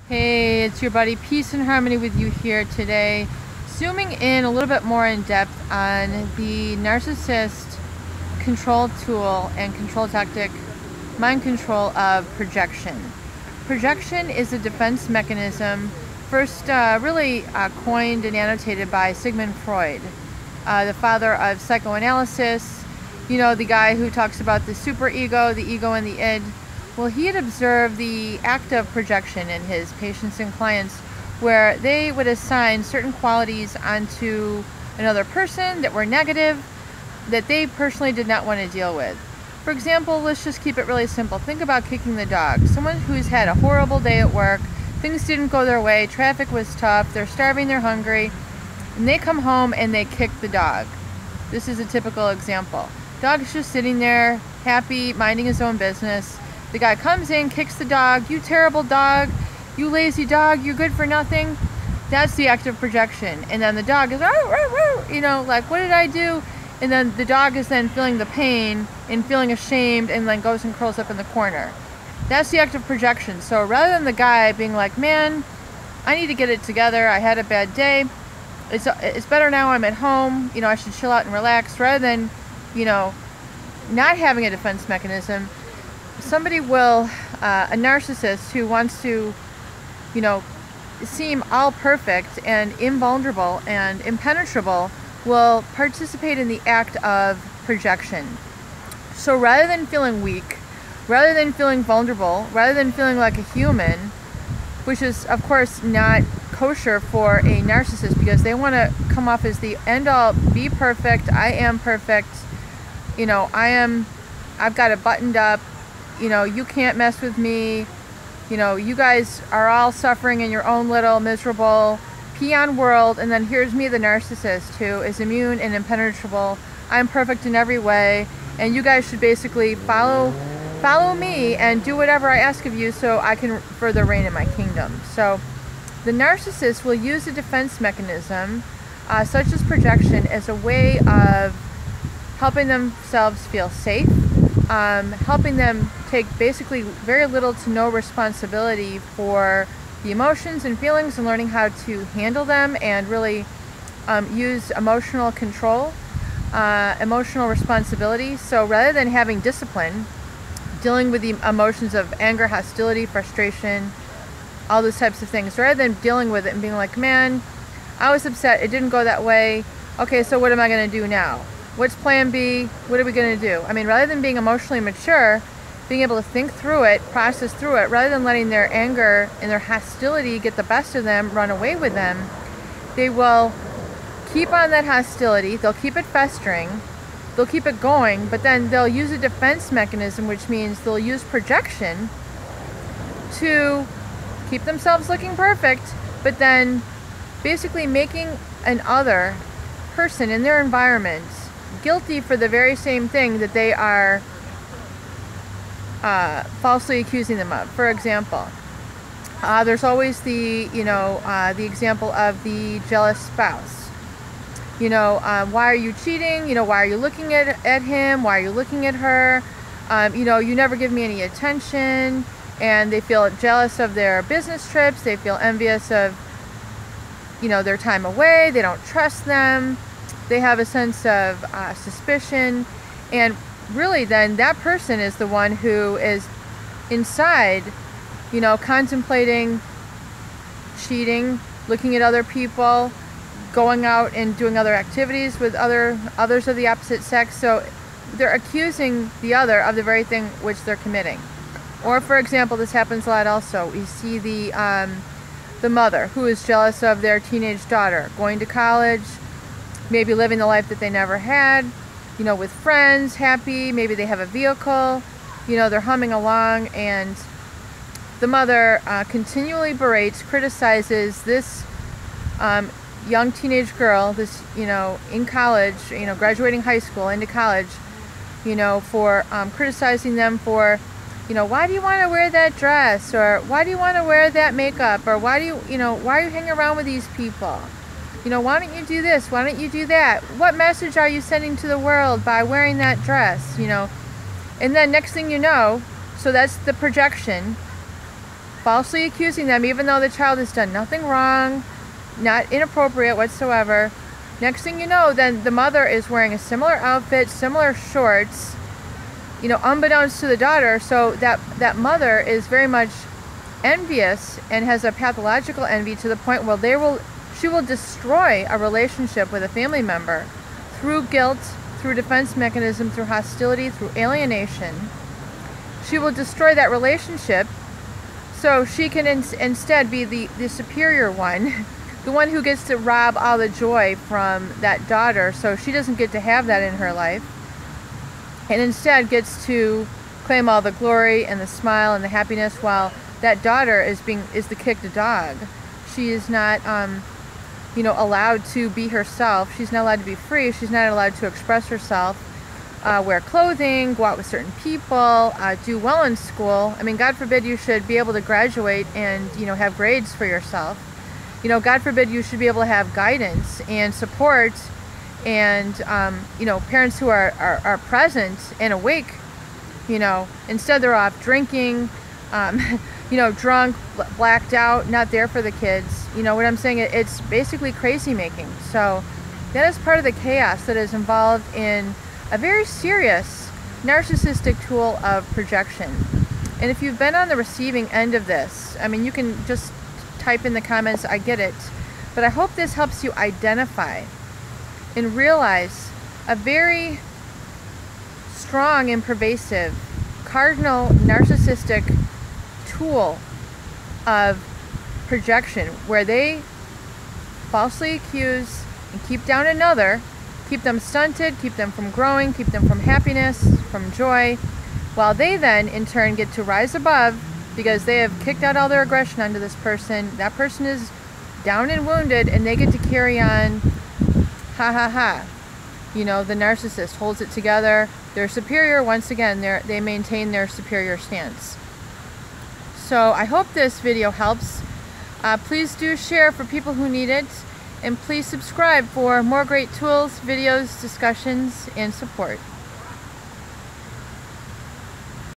Hey, it's your buddy Peace and Harmony with you here today, zooming in a little bit more in depth on the narcissist control tool and control tactic, mind control of projection. Projection is a defense mechanism first really coined and annotated by Sigmund Freud, the father of psychoanalysis, the guy who talks about the superego, the ego, and the id. Well, he had observed the act of projection in his patients and clients where they would assign certain qualities onto another person that were negative that they personally did not want to deal with. For example, let's just keep it really simple. Think about kicking the dog. Someone who's had a horrible day at work, things didn't go their way, traffic was tough, they're starving, they're hungry, and they come home and they kick the dog. This is a typical example. Dog is just sitting there, happy, minding his own business. The guy comes in, kicks the dog. You terrible dog, you lazy dog, you're good for nothing. That's the act of projection. And then the dog is, like, what did I do? And then the dog is then feeling the pain and feeling ashamed and then goes and curls up in the corner. That's the act of projection. So rather than the guy being like, man, I need to get it together, I had a bad day, it's better now, I'm at home, I should chill out and relax, rather than, not having a defense mechanism, somebody will, a narcissist who wants to, seem all perfect and invulnerable and impenetrable will participate in the act of projection. So rather than feeling weak, rather than feeling vulnerable, rather than feeling like a human, which is of course not kosher for a narcissist because they want to come off as the end all, be perfect, I am perfect, I've got it buttoned up, you can't mess with me, you guys are all suffering in your own little miserable peon world, and then here's me, the narcissist, who is immune and impenetrable. I'm perfect in every way, and you guys should basically follow me and do whatever I ask of you so I can further reign in my kingdom. So the narcissist will use a defense mechanism such as projection as a way of helping themselves feel safe, helping them take basically very little to no responsibility for the emotions and feelings and learning how to handle them and really use emotional control, emotional responsibility. So rather than having discipline, dealing with the emotions of anger, hostility, frustration, all those types of things, rather than dealing with it and being like, man, I was upset, it didn't go that way, okay, so what am I going to do now? What's plan B? What are we going to do? Rather than being emotionally mature, being able to think through it, process through it, rather than letting their anger and their hostility get the best of them, run away with them, they will keep on that hostility, they'll keep it festering, they'll keep it going, but then they'll use a defense mechanism, which means they'll use projection to keep themselves looking perfect, but then basically making an other person in their environment guilty for the very same thing that they are falsely accusing them of. For example, there's always the example of the jealous spouse. Why are you cheating? Why are you looking at him? Why are you looking at her? You never give me any attention. And they feel jealous of their business trips. They feel envious of, their time away. They don't trust them. They have a sense of suspicion. And really then that person is the one who is inside, contemplating cheating, looking at other people, going out and doing other activities with others of the opposite sex. So they're accusing the other of the very thing which they're committing. Or for example, this happens a lot also. We see the mother who is jealous of their teenage daughter going to college, maybe living the life that they never had, with friends, happy, maybe they have a vehicle, they're humming along, and the mother continually berates, criticizes this young teenage girl, this, in college, graduating high school into college, for criticizing them for, why do you want to wear that dress? Or why do you want to wear that makeup? Or why do why are you hanging around with these people? Why don't you do this? Why don't you do that? What message are you sending to the world by wearing that dress? And then next thing you know, so that's the projection, falsely accusing them even though the child has done nothing wrong, not inappropriate whatsoever. Next thing you know, then the mother is wearing a similar outfit, similar shorts, you know, unbeknownst to the daughter. So that mother is very much envious and has a pathological envy to the point where she will destroy a relationship with a family member through guilt, through defense mechanism, through hostility, through alienation. She will destroy that relationship so she can instead be the superior one, the one who gets to rob all the joy from that daughter, so she doesn't get to have that in her life, and instead gets to claim all the glory and the smile and the happiness, while that daughter is the kicked dog. She is not you know, allowed to be herself. She's not allowed to be free. She's not allowed to express herself, wear clothing, go out with certain people, do well in school. I mean, God forbid you should be able to graduate and, you know, have grades for yourself. You know, God forbid you should be able to have guidance and support and, you know, parents who are present and awake. You know, instead they're off drinking, you know, drunk, blacked out, not there for the kids. You know what I'm saying? It's basically crazy making. So that is part of the chaos that is involved in a very serious narcissistic tool of projection. And if you've been on the receiving end of this, I mean, you can just type in the comments, I get it. But I hope this helps you identify and realize a very strong and pervasive cardinal narcissistic tool of projection, where they falsely accuse and keep down another, keep them stunted, keep them from growing, keep them from happiness, from joy, while they then in turn get to rise above because they have kicked out all their aggression onto this person. That person is down and wounded, and they get to carry on, ha ha ha. You know, the narcissist holds it together. They're superior. Once again, they maintain their superior stance. So I hope this video helps. Please do share for people who need it, and please subscribe for more great tools, videos, discussions, and support.